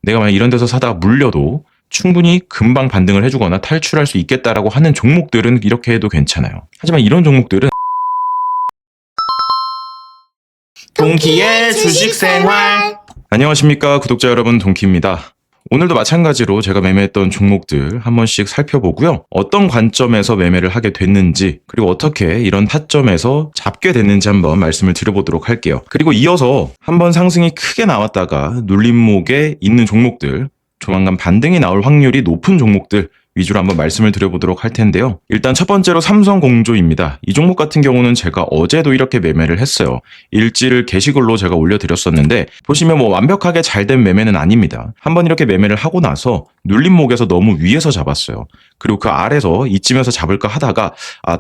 내가 만약 이런 데서 사다가 물려도 충분히 금방 반등을 해주거나 탈출할 수 있겠다라고 하는 종목들은 이렇게 해도 괜찮아요. 하지만 이런 종목들은 동키의 주식생활. 안녕하십니까 구독자 여러분, 동키입니다. 오늘도 마찬가지로 제가 매매했던 종목들 한 번씩 살펴보고요. 어떤 관점에서 매매를 하게 됐는지, 그리고 어떻게 이런 타점에서 잡게 됐는지 한번 말씀을 드려보도록 할게요. 그리고 이어서 한번 상승이 크게 나왔다가 눌림목에 있는 종목들, 조만간 반등이 나올 확률이 높은 종목들 위주로 한번 말씀을 드려보도록 할 텐데요. 일단 첫 번째로 삼성공조입니다. 이 종목 같은 경우는 제가 어제도 이렇게 매매를 했어요. 일지를 게시글로 제가 올려드렸었는데 보시면 완벽하게 잘 된 매매는 아닙니다. 한번 이렇게 매매를 하고 나서 눌림목에서 너무 위에서 잡았어요. 그리고 그 아래서 이쯤에서 잡을까 하다가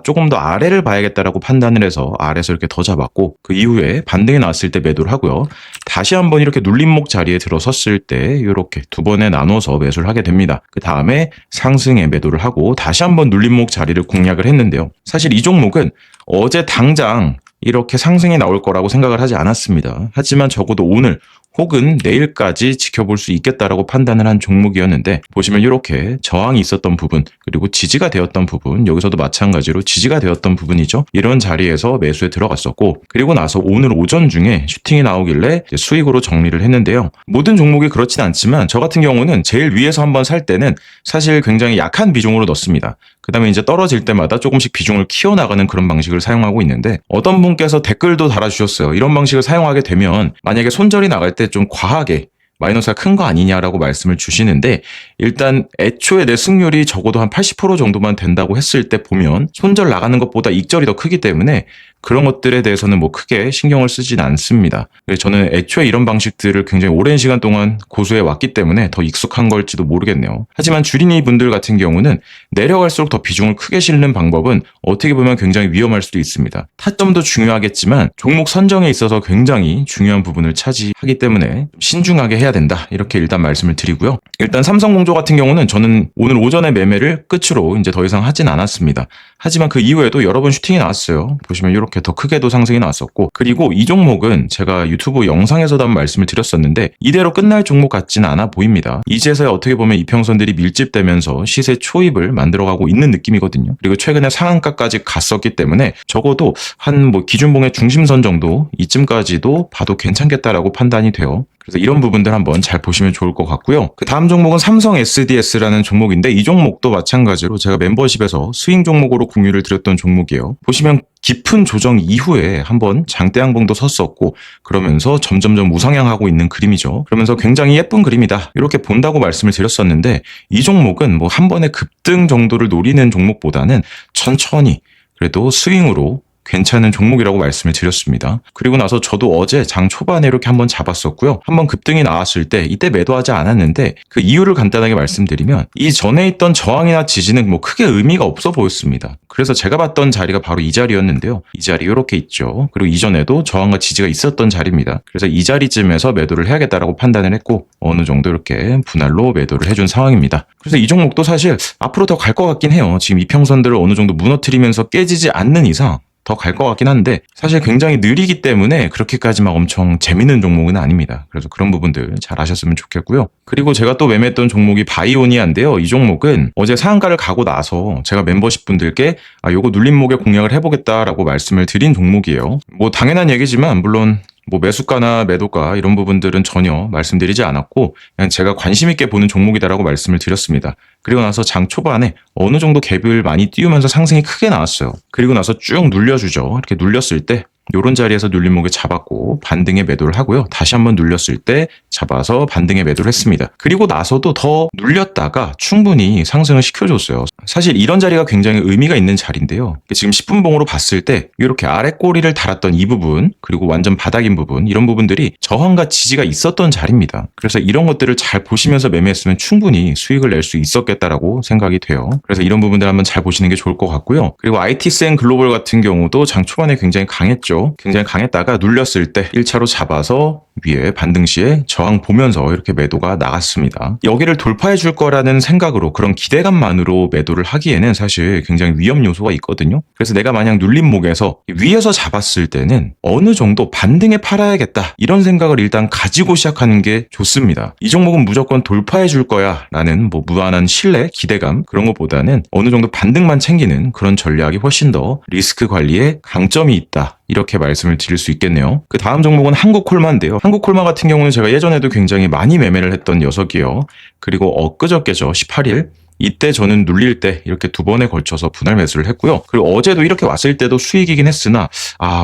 조금 더 아래를 봐야겠다라고 판단을 해서 아래에서 이렇게 더 잡았고, 그 이후에 반등이 나왔을 때 매도를 하고요. 다시 한번 이렇게 눌림목 자리에 들어섰을 때 이렇게 두 번에 나눠서 매수를 하게 됩니다. 그 다음에 상승에 매도를 하고 다시 한번 눌림목 자리를 공략을 했는데요. 사실 이 종목은 어제 당장 이렇게 상승이 나올 거라고 생각을 하지 않았습니다. 하지만 적어도 오늘 혹은 내일까지 지켜볼 수 있겠다라고 판단을 한 종목이었는데, 보시면 이렇게 저항이 있었던 부분, 그리고 지지가 되었던 부분, 여기서도 마찬가지로 지지가 되었던 부분이죠. 이런 자리에서 매수에 들어갔었고, 그리고 나서 오늘 오전 중에 슈팅이 나오길래 수익으로 정리를 했는데요. 모든 종목이 그렇진 않지만 저 같은 경우는 제일 위에서 한번 살 때는 사실 굉장히 약한 비중으로 넣습니다. 그 다음에 이제 떨어질 때마다 조금씩 비중을 키워나가는 그런 방식을 사용하고 있는데, 어떤 분께서 댓글도 달아주셨어요. 이런 방식을 사용하게 되면 만약에 손절이 나갈 때 좀 과하게 마이너스가 큰 거 아니냐라고 말씀을 주시는데, 일단 애초에 내 승률이 적어도 한 80% 정도만 된다고 했을 때 보면 손절 나가는 것보다 익절이 더 크기 때문에 그런 것들에 대해서는 크게 신경을 쓰진 않습니다. 그래서 저는 애초에 이런 방식들을 굉장히 오랜 시간 동안 고수해 왔기 때문에 더 익숙한 걸지도 모르겠네요. 하지만 주린이 분들 같은 경우는 내려갈수록 더 비중을 크게 실는 방법은 어떻게 보면 굉장히 위험할 수도 있습니다. 타점도 중요하겠지만 종목 선정에 있어서 굉장히 중요한 부분을 차지하기 때문에 신중하게 해야 된다, 이렇게 일단 말씀을 드리고요. 일단 삼성공조 같은 경우는 저는 오늘 오전에 매매를 끝으로 이제 더 이상 하진 않았습니다. 하지만 그 이후에도 여러 번 슈팅이 나왔어요. 보시면 이렇게 더 크게도 상승이 나왔었고, 그리고 이 종목은 제가 유튜브 영상에서도 한번 말씀을 드렸었는데 이대로 끝날 종목 같지는 않아 보입니다. 이제서야 어떻게 보면 이평선들이 밀집되면서 시세 초입을 만들어가고 있는 느낌이거든요. 그리고 최근에 상한가까지 갔었기 때문에 적어도 한 기준봉의 중심선 정도 이쯤까지도 봐도 괜찮겠다라고 판단이 돼요. 그래서 이런 부분들 한번 잘 보시면 좋을 것 같고요. 그 다음 종목은 삼성 SDS라는 종목인데, 이 종목도 마찬가지로 제가 멤버십에서 스윙 종목으로 공유를 드렸던 종목이에요. 보시면 깊은 조정 이후에 한번 장대 양봉도 섰었고, 그러면서 점점점 우상향하고 있는 그림이죠. 그러면서 굉장히 예쁜 그림이다, 이렇게 본다고 말씀을 드렸었는데, 이 종목은 한 번에 급등 정도를 노리는 종목보다는 천천히 그래도 스윙으로 괜찮은 종목이라고 말씀을 드렸습니다. 그리고 나서 저도 어제 장 초반에 이렇게 한번 잡았었고요. 한번 급등이 나왔을 때 이때 매도하지 않았는데, 그 이유를 간단하게 말씀드리면 이 전에 있던 저항이나 지지는 크게 의미가 없어 보였습니다. 그래서 제가 봤던 자리가 바로 이 자리였는데요. 이 자리 이렇게 있죠. 그리고 이전에도 저항과 지지가 있었던 자리입니다. 그래서 이 자리쯤에서 매도를 해야겠다라고 판단을 했고, 어느 정도 이렇게 분할로 매도를 해준 상황입니다. 그래서 이 종목도 사실 앞으로 더 갈 것 같긴 해요. 지금 이평선들을 어느 정도 무너뜨리면서 깨지지 않는 이상 더 갈 것 같긴 한데, 사실 굉장히 느리기 때문에 그렇게까지 엄청 재밌는 종목은 아닙니다. 그래서 그런 부분들 잘 아셨으면 좋겠고요. 그리고 제가 또 매매했던 종목이 바이오니아인데요. 이 종목은 어제 상한가를 가고 나서 제가 멤버십 분들께 요거 눌림목에 공략을 해보겠다라고 말씀을 드린 종목이에요. 당연한 얘기지만 물론 매수가나 매도가 이런 부분들은 전혀 말씀드리지 않았고, 그냥 제가 관심 있게 보는 종목이다라고 말씀을 드렸습니다. 그리고 나서 장 초반에 어느 정도 갭을 많이 띄우면서 상승이 크게 나왔어요. 그리고 나서 쭉 눌려주죠. 이렇게 눌렸을 때 요런 자리에서 눌림목에 잡았고 반등에 매도를 하고요. 다시 한번 눌렸을 때 잡아서 반등에 매도를 했습니다. 그리고 나서도 더 눌렸다가 충분히 상승을 시켜줬어요. 사실 이런 자리가 굉장히 의미가 있는 자리인데요. 지금 10분봉으로 봤을 때 이렇게 아래 꼬리를 달았던 이 부분, 그리고 완전 바닥인 부분, 이런 부분들이 저항과 지지가 있었던 자리입니다. 그래서 이런 것들을 잘 보시면서 매매했으면 충분히 수익을 낼 수 있었겠다라고 생각이 돼요. 그래서 이런 부분들 한번 잘 보시는 게 좋을 것 같고요. 그리고 IT센 글로벌 같은 경우도 장 초반에 굉장히 강했죠. 굉장히 강했다가 눌렸을 때 1차로 잡아서 위에 반등 시에 저항 보면서 이렇게 매도가 나갔습니다. 여기를 돌파해 줄 거라는 생각으로 그런 기대감만으로 매도를 하기에는 사실 굉장히 위험 요소가 있거든요. 그래서 내가 만약 눌림목에서 위에서 잡았을 때는 어느 정도 반등에 팔아야겠다 이런 생각을 일단 가지고 시작하는 게 좋습니다. 이 종목은 무조건 돌파해 줄 거야 라는 뭐 무한한 신뢰, 기대감 그런 것보다는 어느 정도 반등만 챙기는 그런 전략이 훨씬 더 리스크 관리에 강점이 있다. 이렇게 말씀을 드릴 수 있겠네요. 그 다음 종목은 한국콜마인데요. 한국콜마 같은 경우는 제가 예전에도 굉장히 많이 매매를 했던 녀석이에요. 그리고 엊그저께죠. 18일. 이때 저는 눌릴 때 이렇게 두 번에 걸쳐서 분할 매수를 했고요. 그리고 어제도 이렇게 왔을 때도 수익이긴 했으나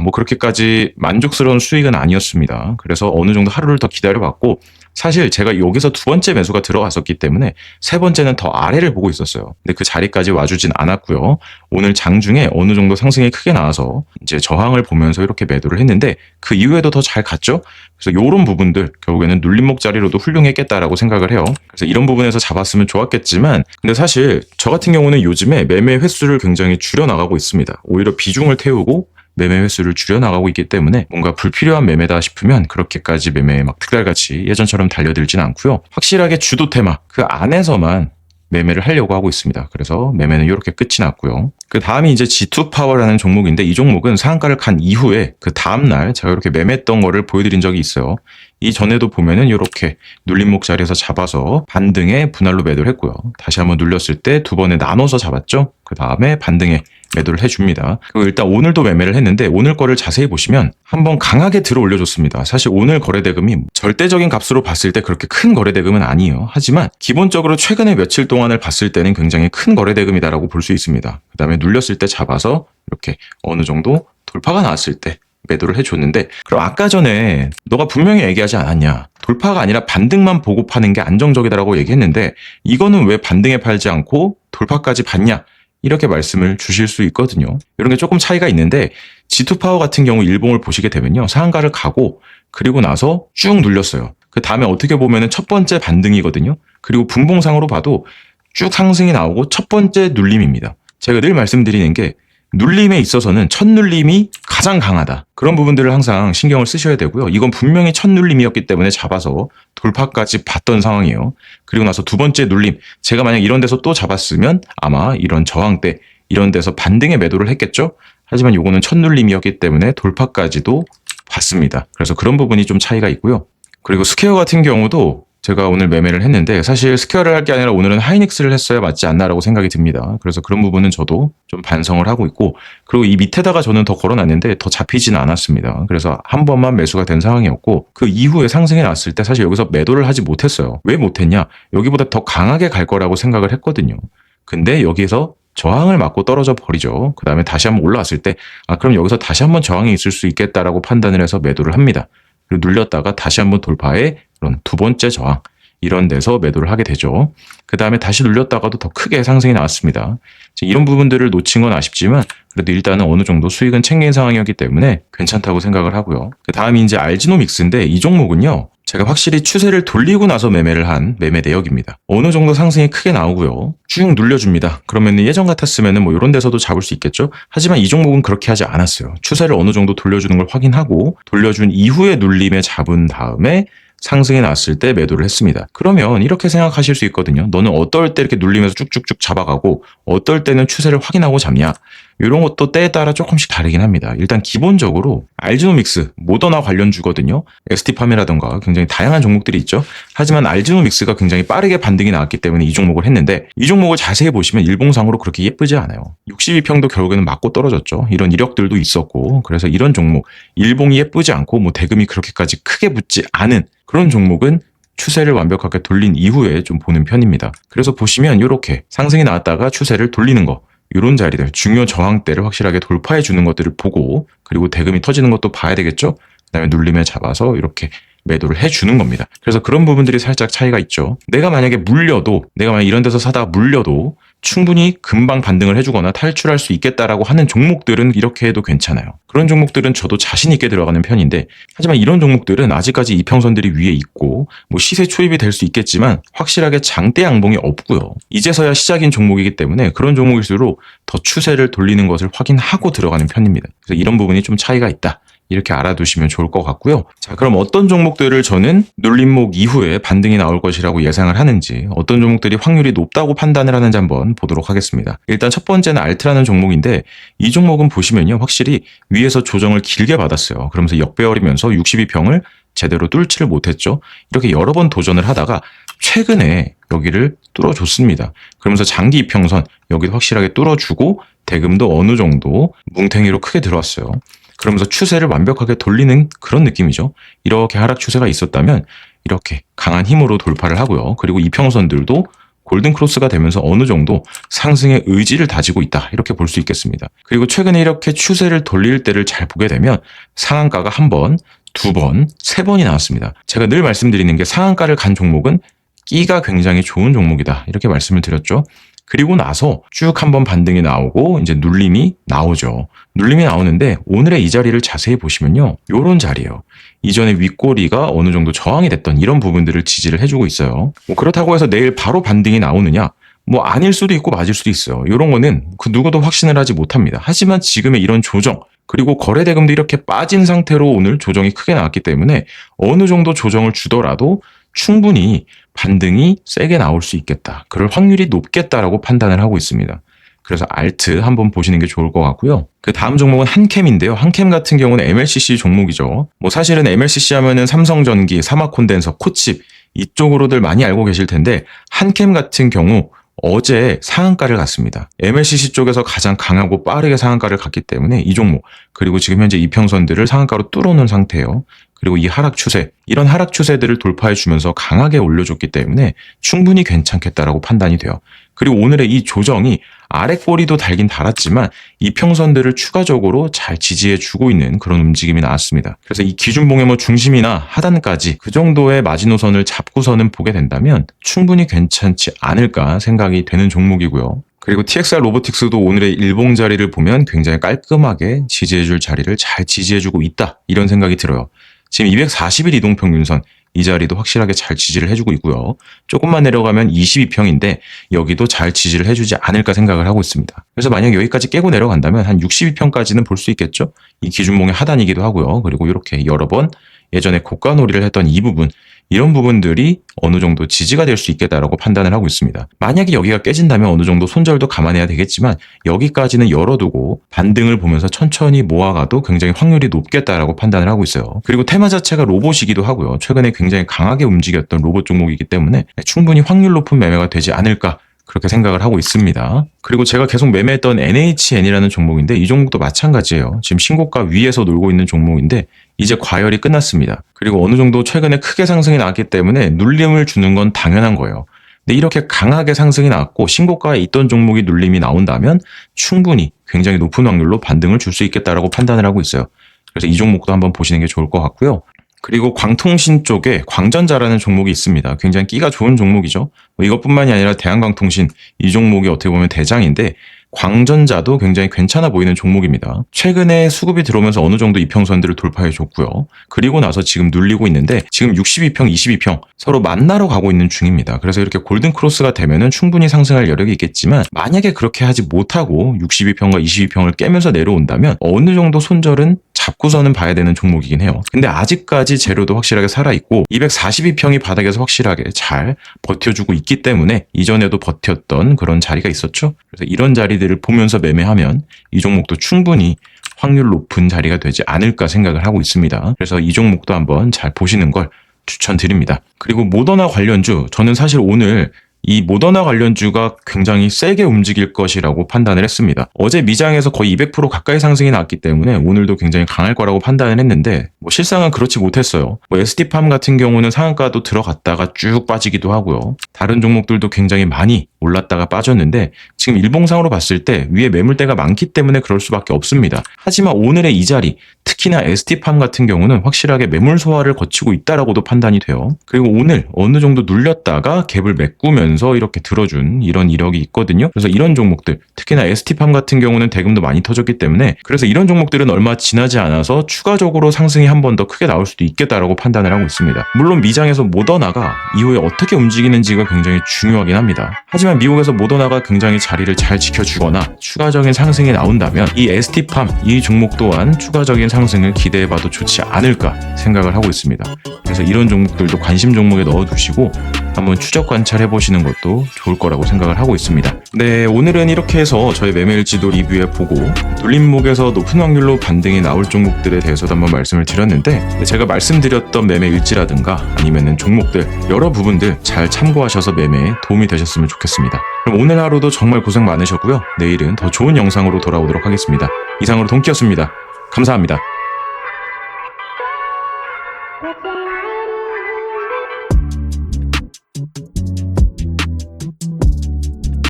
뭐 그렇게까지 만족스러운 수익은 아니었습니다. 그래서 어느 정도 하루를 더 기다려봤고 사실 제가 여기서 두 번째 매수가 들어갔었기 때문에 세 번째는 더 아래를 보고 있었어요. 근데 그 자리까지 와주진 않았고요. 오늘 장중에 어느 정도 상승이 크게 나와서 이제 저항을 보면서 이렇게 매도를 했는데 그 이후에도 더 잘 갔죠. 그래서 이런 부분들 결국에는 눌림목 자리로도 훌륭했겠다라고 생각을 해요. 그래서 이런 부분에서 잡았으면 좋았겠지만 근데 사실 저 같은 경우는 요즘에 매매 횟수를 굉장히 줄여나가고 있습니다. 오히려 비중을 태우고 매매 횟수를 줄여나가고 있기 때문에 뭔가 불필요한 매매다 싶으면 그렇게까지 매매에 막 특달같이 예전처럼 달려들진 않고요. 확실하게 주도 테마 그 안에서만 매매를 하려고 하고 있습니다. 그래서 매매는 이렇게 끝이 났고요. 그 다음이 이제 G2파워라는 종목인데 이 종목은 상한가를 간 이후에 그 다음날 제가 이렇게 매매했던 거를 보여드린 적이 있어요. 이전에도 보면은 이렇게 눌림목 자리에서 잡아서 반등에 분할로 매도를 했고요. 다시 한번 눌렸을 때 두 번에 나눠서 잡았죠. 그 다음에 반등에 매도를 해줍니다. 그리고 일단 오늘도 매매를 했는데 오늘 거를 자세히 보시면 한번 강하게 들어 올려줬습니다. 사실 오늘 거래대금이 절대적인 값으로 봤을 때 그렇게 큰 거래대금은 아니에요. 하지만 기본적으로 최근에 며칠 동안을 봤을 때는 굉장히 큰 거래대금이다라고 볼 수 있습니다. 그 다음에 눌렸을 때 잡아서 이렇게 어느 정도 돌파가 나왔을 때 매도를 해줬는데 그럼 아까 전에 너가 분명히 얘기하지 않았냐. 돌파가 아니라 반등만 보고 파는 게 안정적이다라고 얘기했는데 이거는 왜 반등에 팔지 않고 돌파까지 봤냐. 이렇게 말씀을 주실 수 있거든요. 이런 게 조금 차이가 있는데 G2파워 같은 경우 일봉을 보시게 되면요. 상한가를 가고 그리고 나서 쭉 눌렸어요. 그 다음에 어떻게 보면은 첫 번째 반등이거든요. 그리고 분봉상으로 봐도 쭉 상승이 나오고 첫 번째 눌림입니다. 제가 늘 말씀드리는 게 눌림에 있어서는 첫 눌림이 가장 강하다. 그런 부분들을 항상 신경을 쓰셔야 되고요. 이건 분명히 첫 눌림이었기 때문에 잡아서 돌파까지 봤던 상황이에요. 그리고 나서 두 번째 눌림. 제가 만약 이런 데서 또 잡았으면 아마 이런 저항대 이런 데서 반등에 매도를 했겠죠. 하지만 요거는 첫 눌림이었기 때문에 돌파까지도 봤습니다. 그래서 그런 부분이 좀 차이가 있고요. 그리고 스퀘어 같은 경우도 제가 오늘 매매를 했는데 사실 스퀘어를 할 게 아니라 오늘은 하이닉스를 했어야 맞지 않나라고 생각이 듭니다. 그래서 그런 부분은 저도 좀 반성을 하고 있고 그리고 이 밑에다가 저는 더 걸어놨는데 더 잡히지는 않았습니다. 그래서 한 번만 매수가 된 상황이었고 그 이후에 상승이 났을 때 사실 여기서 매도를 하지 못했어요. 왜 못했냐? 여기보다 더 강하게 갈 거라고 생각을 했거든요. 근데 여기에서 저항을 맞고 떨어져 버리죠. 그 다음에 다시 한번 올라왔을 때 그럼 여기서 다시 한번 저항이 있을 수 있겠다라고 판단을 해서 매도를 합니다. 그리고 눌렸다가 다시 한번 돌파해 그런 두 번째 저항 이런 데서 매도를 하게 되죠. 그 다음에 다시 눌렸다가도 더 크게 상승이 나왔습니다. 이런 부분들을 놓친 건 아쉽지만 그래도 일단은 어느 정도 수익은 챙긴 상황이었기 때문에 괜찮다고 생각을 하고요. 그 다음이 이제 알지노믹스인데 이 종목은요. 제가 확실히 추세를 돌리고 나서 매매를 한 매매 내역입니다. 어느 정도 상승이 크게 나오고요. 쭉 눌려줍니다. 그러면 예전 같았으면 뭐 이런 데서도 잡을 수 있겠죠. 하지만 이 종목은 그렇게 하지 않았어요. 추세를 어느 정도 돌려주는 걸 확인하고 돌려준 이후에 눌림에 잡은 다음에 상승이 났을 때 매도를 했습니다. 그러면 이렇게 생각하실 수 있거든요. 너는 어떨 때 이렇게 눌리면서 쭉쭉쭉 잡아가고 어떨 때는 추세를 확인하고 잡냐. 이런 것도 때에 따라 조금씩 다르긴 합니다. 일단 기본적으로 알지노믹스, 모더나 관련주거든요. ST팜이라던가 굉장히 다양한 종목들이 있죠. 하지만 알지노믹스가 굉장히 빠르게 반등이 나왔기 때문에 이 종목을 했는데 이 종목을 자세히 보시면 일봉상으로 그렇게 예쁘지 않아요. 62평도 결국에는 맞고 떨어졌죠. 이런 이력들도 있었고 그래서 이런 종목 일봉이 예쁘지 않고 뭐 대금이 그렇게까지 크게 붙지 않은 그런 종목은 추세를 완벽하게 돌린 이후에 좀 보는 편입니다. 그래서 보시면 이렇게 상승이 나왔다가 추세를 돌리는 거 이런 자리들 중요 저항대를 확실하게 돌파해 주는 것들을 보고 그리고 대금이 터지는 것도 봐야 되겠죠. 그다음에 눌림에 잡아서 이렇게 매도를 해주는 겁니다. 그래서 그런 부분들이 살짝 차이가 있죠. 내가 만약 이런 데서 사다가 물려도 충분히 금방 반등을 해주거나 탈출할 수 있겠다라고 하는 종목들은 이렇게 해도 괜찮아요. 그런 종목들은 저도 자신 있게 들어가는 편인데 하지만 이런 종목들은 아직까지 이평선들이 위에 있고 뭐 시세 초입이 될 수 있겠지만 확실하게 장대 양봉이 없고요. 이제서야 시작인 종목이기 때문에 그런 종목일수록 더 추세를 돌리는 것을 확인하고 들어가는 편입니다. 그래서 이런 부분이 좀 차이가 있다. 이렇게 알아두시면 좋을 것 같고요. 자, 그럼 어떤 종목들을 저는 눌림목 이후에 반등이 나올 것이라고 예상을 하는지, 어떤 종목들이 확률이 높다고 판단을 하는지 한번 보도록 하겠습니다. 일단 첫 번째는 알트라는 종목인데, 이 종목은 보시면요, 확실히 위에서 조정을 길게 받았어요. 그러면서 역배열이면서 62평을 제대로 뚫지를 못했죠. 이렇게 여러 번 도전을 하다가 최근에 여기를 뚫어줬습니다. 그러면서 장기 이평선 여기도 확실하게 뚫어주고 대금도 어느 정도 뭉탱이로 크게 들어왔어요. 그러면서 추세를 완벽하게 돌리는 그런 느낌이죠. 이렇게 하락 추세가 있었다면 이렇게 강한 힘으로 돌파를 하고요. 그리고 이평선들도 골든 크로스가 되면서 어느 정도 상승의 의지를 다지고 있다, 이렇게 볼 수 있겠습니다. 그리고 최근에 이렇게 추세를 돌릴 때를 잘 보게 되면 상한가가 한 번, 두 번, 세 번이 나왔습니다. 제가 늘 말씀드리는 게 상한가를 간 종목은 끼가 굉장히 좋은 종목이다, 이렇게 말씀을 드렸죠. 그리고 나서 쭉 한번 반등이 나오고 이제 눌림이 나오죠. 눌림이 나오는데 오늘의 이 자리를 자세히 보시면요, 요런 자리예요. 이전에 윗꼬리가 어느 정도 저항이 됐던 이런 부분들을 지지를 해주고 있어요. 뭐 그렇다고 해서 내일 바로 반등이 나오느냐? 뭐 아닐 수도 있고 맞을 수도 있어요. 이런 거는 그 누구도 확신을 하지 못합니다. 하지만 지금의 이런 조정, 그리고 거래대금도 이렇게 빠진 상태로 오늘 조정이 크게 나왔기 때문에 어느 정도 조정을 주더라도 충분히 반등이 세게 나올 수 있겠다, 그럴 확률이 높겠다라고 판단을 하고 있습니다. 그래서 알트 한번 보시는 게 좋을 것 같고요. 그 다음 종목은 한캠인데요. 한캠 같은 경우는 MLCC 종목이죠. 뭐 사실은 MLCC 하면은 삼성전기, 삼화콘덴서, 코칩 이쪽으로들 많이 알고 계실 텐데, 한캠 같은 경우 어제 상한가를 갔습니다. MLCC 쪽에서 가장 강하고 빠르게 상한가를 갔기 때문에 이 종목, 그리고 지금 현재 이평선들을 상한가로 뚫어놓은 상태예요. 그리고 이 하락 추세, 이런 하락 추세들을 돌파해 주면서 강하게 올려줬기 때문에 충분히 괜찮겠다라고 판단이 돼요. 그리고 오늘의 이 조정이 아래 꼬리도 달긴 달았지만 이평선들을 추가적으로 잘 지지해 주고 있는 그런 움직임이 나왔습니다. 그래서 이 기준봉의 뭐 중심이나 하단까지 그 정도의 마지노선을 잡고서는 보게 된다면 충분히 괜찮지 않을까 생각이 되는 종목이고요. 그리고 TXR 로보틱스도 오늘의 일봉 자리를 보면 굉장히 깔끔하게 지지해줄 자리를 잘 지지해주고 있다, 이런 생각이 들어요. 지금 240일 이동평균선 이 자리도 확실하게 잘 지지를 해주고 있고요. 조금만 내려가면 22평인데 여기도 잘 지지를 해주지 않을까 생각을 하고 있습니다. 그래서 만약 여기까지 깨고 내려간다면 한 62평까지는 볼 수 있겠죠. 이 기준봉의 하단이기도 하고요. 그리고 이렇게 여러 번 예전에 고가놀이를 했던 이 부분, 이런 부분들이 어느 정도 지지가 될 수 있겠다라고 판단을 하고 있습니다. 만약에 여기가 깨진다면 어느 정도 손절도 감안해야 되겠지만 여기까지는 열어두고 반등을 보면서 천천히 모아가도 굉장히 확률이 높겠다라고 판단을 하고 있어요. 그리고 테마 자체가 로봇이기도 하고요. 최근에 굉장히 강하게 움직였던 로봇 종목이기 때문에 충분히 확률 높은 매매가 되지 않을까, 그렇게 생각을 하고 있습니다. 그리고 제가 계속 매매했던 NHN이라는 종목인데 이 종목도 마찬가지예요. 지금 신고가 위에서 놀고 있는 종목인데 이제 과열이 끝났습니다. 그리고 어느 정도 최근에 크게 상승이 나왔기 때문에 눌림을 주는 건 당연한 거예요. 근데 이렇게 강하게 상승이 나왔고 신고가에 있던 종목이 눌림이 나온다면 충분히 굉장히 높은 확률로 반등을 줄 수 있겠다라고 판단을 하고 있어요. 그래서 이 종목도 한번 보시는 게 좋을 것 같고요. 그리고 광통신 쪽에 광전자라는 종목이 있습니다. 굉장히 끼가 좋은 종목이죠. 뭐 이것뿐만이 아니라 대한광통신, 이 종목이 어떻게 보면 대장인데 광전자도 굉장히 괜찮아 보이는 종목입니다. 최근에 수급이 들어오면서 어느 정도 이평선들을 돌파해 줬고요. 그리고 나서 지금 눌리고 있는데 지금 62평, 22평 서로 만나러 가고 있는 중입니다. 그래서 이렇게 골든 크로스가 되면은 충분히 상승할 여력이 있겠지만 만약에 그렇게 하지 못하고 62평과 22평을 깨면서 내려온다면 어느 정도 손절은 잡고서는 봐야 되는 종목이긴 해요. 근데 아직까지 재료도 확실하게 살아있고 242평이 바닥에서 확실하게 잘 버텨주고 있기 때문에 이전에도 버텼던 그런 자리가 있었죠. 그래서 이런 자리들을 보면서 매매하면 이 종목도 충분히 확률 높은 자리가 되지 않을까 생각을 하고 있습니다. 그래서 이 종목도 한번 잘 보시는 걸 추천드립니다. 그리고 모더나 관련주, 저는 사실 오늘 이 모더나 관련주가 굉장히 세게 움직일 것이라고 판단을 했습니다. 어제 미장에서 거의 200% 가까이 상승이 나왔기 때문에 오늘도 굉장히 강할 거라고 판단을 했는데 뭐 실상은 그렇지 못했어요. 뭐 ST팜 같은 경우는 상한가도 들어갔다가 쭉 빠지기도 하고요. 다른 종목들도 굉장히 많이 올랐다가 빠졌는데 지금 일봉상으로 봤을 때 위에 매물대가 많기 때문에 그럴 수밖에 없습니다. 하지만 오늘의 이 자리, 특히나 ST팜 같은 경우는 확실하게 매물 소화를 거치고 있다라고도 판단이 돼요. 그리고 오늘 어느 정도 눌렸다가 갭을 메꾸면서 이렇게 들어준 이런 이력이 있거든요. 그래서 이런 종목들, 특히나 ST팜 같은 경우는 대금도 많이 터졌기 때문에 그래서 이런 종목들은 얼마 지나지 않아서 추가적으로 상승이 한 번 더 크게 나올 수도 있겠다라고 판단을 하고 있습니다. 물론 미장에서 모더나가 이후에 어떻게 움직이는지가 굉장히 중요하긴 합니다. 하지만 미국에서 모더나가 굉장히 자리를 잘 지켜주거나 추가적인 상승이 나온다면 이 ST팜, 이 종목 또한 추가적인 상승을 기대해봐도 좋지 않을까 생각을 하고 있습니다. 그래서 이런 종목들도 관심 종목에 넣어두시고 한번 추적 관찰해보시는 것도 좋을 거라고 생각을 하고 있습니다. 네, 오늘은 이렇게 해서 저의 매매일지도 리뷰해보고 눌림목에서 높은 확률로 반등이 나올 종목들에 대해서도 한번 말씀을 드렸는데, 제가 말씀드렸던 매매일지라든가 아니면은 종목들 여러 부분들 잘 참고하셔서 매매에 도움이 되셨으면 좋겠습니다. 그럼 오늘 하루도 정말 고생 많으셨고요. 내일은 더 좋은 영상으로 돌아오도록 하겠습니다. 이상으로 동키였습니다. 감사합니다.